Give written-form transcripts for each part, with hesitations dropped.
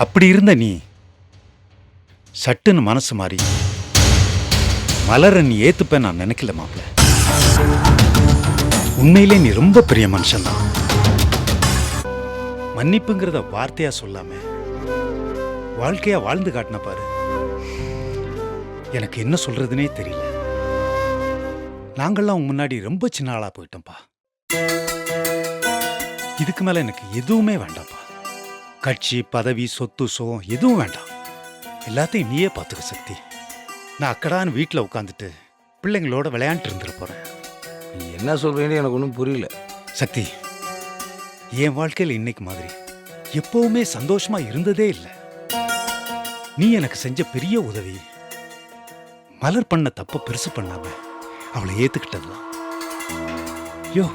அப்படி இருந்த நீ சட்டுன்னு மனசு மாறி மலரை நீ ஏத்துப்ப நான் நினைக்கல மாப்ள. உண்மையிலே நீ ரொம்ப பெரிய மனுஷன்தான். மன்னிப்புங்கிறத வார்த்தையா சொல்லாம வாழ்க்கையா வாழ்ந்து காட்டின பாரு. எனக்கு என்ன சொல்றதுனே தெரியல. நாங்கள்லாம் உங்க முன்னாடி ரொம்ப சின்ன ஆளா போயிட்டோம்ப்பா. இதுக்கு மேல எனக்கு எதுவுமே வேண்டாம்ப்பா. கட்சி பதவி சொத்து சோகம் எதுவும் வேண்டாம். எல்லாத்தையும் நீயே பார்த்துக்க சக்தி. நான் அக்கடான்னு வீட்டில் உட்காந்துட்டு பிள்ளைங்களோட விளையாண்டு இருந்துட போறேன். நீ என்ன சொல்றீங்கன்னு எனக்கு ஒன்றும் புரியல. சக்தி, என் வாழ்க்கையில் இன்னைக்கு மாதிரி எப்பவுமே சந்தோஷமா இருந்ததே இல்லை. நீ எனக்கு செஞ்ச பெரிய உதவி மலர் பண்ண தப்ப பெருசு பண்ணாம அவளை ஏத்துக்கிட்டதுதான். யோ,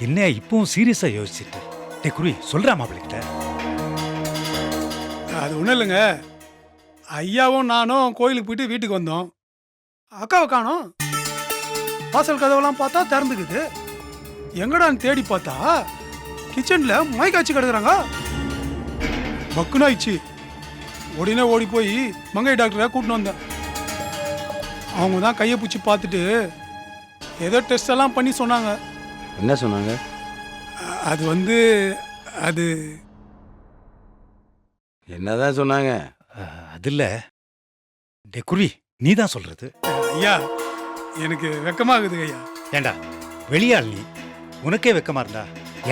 என்ன இப்பவும் சீரியஸா யோசிச்சுட்டு டே குருவி சொல்றா மாப்பிள்ளைகிட்ட. அது ஒன்றும் இல்லைங்க. ஐயாவும் நானும் கோயிலுக்கு போயிட்டு வீட்டுக்கு வந்தோம். அக்காவை காணோம். வாசல் கதவெல்லாம் பார்த்தா திறந்துக்குது. எங்கடான்னு தேடி பார்த்தா கிச்சன்ல மயக்காய்ச்சி கிடக்குறாங்க. பக்குன்னு ஆயிடுச்சு. உடனே ஓடி போய் மங்கை டாக்டரை கூட்டின்னு வந்தேன். அவங்க தான் கையை பிடிச்சி பார்த்துட்டு ஏதோ டெஸ்ட் எல்லாம் பண்ணி சொன்னாங்க. என்ன சொன்னாங்க? அது அது என்னதான் சொன்னாங்க? அது இல்ல டே குருவி, நீ தான் சொல்றது. ஐயா, எனக்கு வெக்கமாகுது ஐயா. ஏண்டா வெளியாள் நீ, உனக்கே வெக்கமா இருந்தா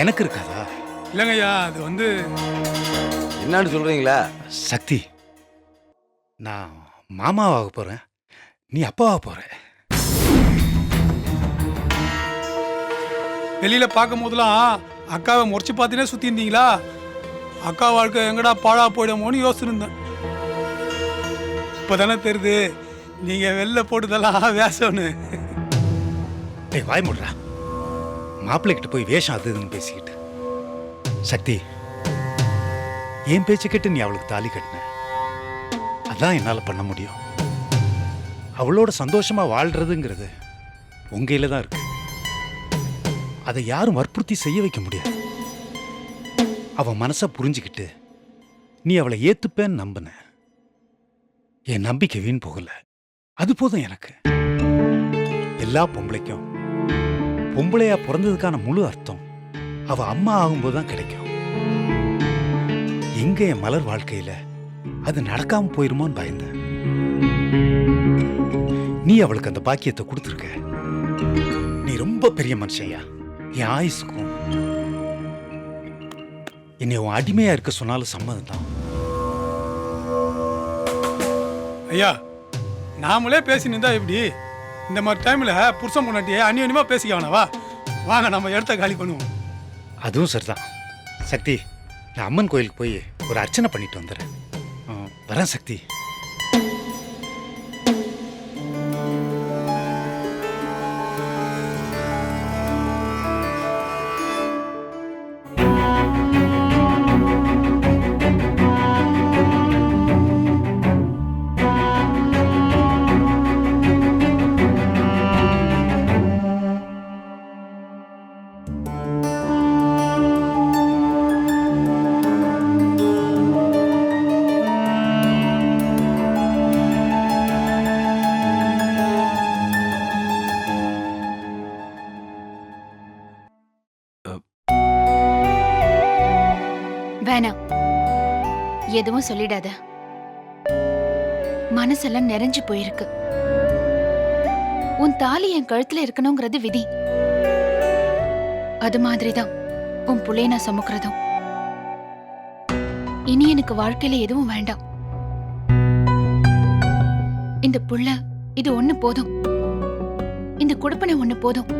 எனக்கு இருக்காதா? இல்லைங்க ஐயா, அது என்னன்னு சொல்றீங்களா? சக்தி, நான் மாமாவாக போறேன், நீ அப்பாவாக போற. வெளியில பார்க்கும் போதெல்லாம் அக்காவை முறைச்சு பார்த்துனே சுத்தி இருந்தீங்களா? அக்கா வாழ்க்கை எங்கடா பாழா போயிடுமோன்னு யோசிச்சிருந்தேன். இப்பதானே தெரியுது நீங்க வெளில போட்டதெல்லாம் வேஷம்னு. டேய் வாய் மூடுறா. மாப்பிள்ளைகிட்ட போய் வேஷம் அது இதுன்னு பேசிக்கிட்டு. சக்தி, என் பேச்சு கேட்டு நீ அவளுக்கு தாலி கட்டின. அதான் என்னால பண்ண முடியும். அவளோட சந்தோஷமா வாழ்றதுங்கிறது உங்கையில தான் இருக்கு. அதை யாரும் வற்புறுத்தி செய்ய வைக்க முடியாது. அவ மனசை புரிஞ்சுக்கிட்டு நீ அவளை ஏத்துப்பேன்னு நம்பின. என் நம்பிக்கை வீண் போகல. அது போதும் எனக்கு. எல்லா பொம்பளைக்கும் பொம்பளையா பிறந்ததுக்கான முழு அர்த்தம் அவ அம்மா ஆகும்போது தான் கிடைக்கும். எங்க என் மலர் வாழ்க்கையில அது நடக்காம போயிருமோன்னு பயந்தேன். நீ அவளுக்கு அந்த பாக்கியத்தை கொடுத்துருக்க. நீ ரொம்ப பெரிய மனுஷன்யா. என் ஆயுசுக்கும் என்னை உன் அடிமையா இருக்க சொன்னாலும் சம்மதம் தான். ஐயா, நாமளே பேசி நின்றா எப்படி? இந்த மாதிரி டைம்ல புருஷன் பொண்டாட்டியே அந்நியமா பேசிக்க வேணாவா? வாங்க நம்ம இடத்த காலி பண்ணுவோம். அதுவும் சரிதான். சக்தி, நான் அம்மன் கோயிலுக்கு போய் ஒரு அர்ச்சனை பண்ணிட்டு வந்துடுறேன். வரேன் சக்தி. வேணாம், எதுவும் சொல்லிடாத. மனசெல்லாம் நிறைஞ்சு போயிருக்கு. உன் தாலி என் கழுத்துல இருக்கணுங்கிறது விதி. அது மாதிரிதான் உன் புள்ளைய நான் சுமக்கிறதும். இனி எனக்கு வாழ்க்கையில எதுவும் வேண்டாம். இந்த புள்ள இது ஒண்ணு போதும். இந்த குடுப்பனை ஒண்ணு போதும்.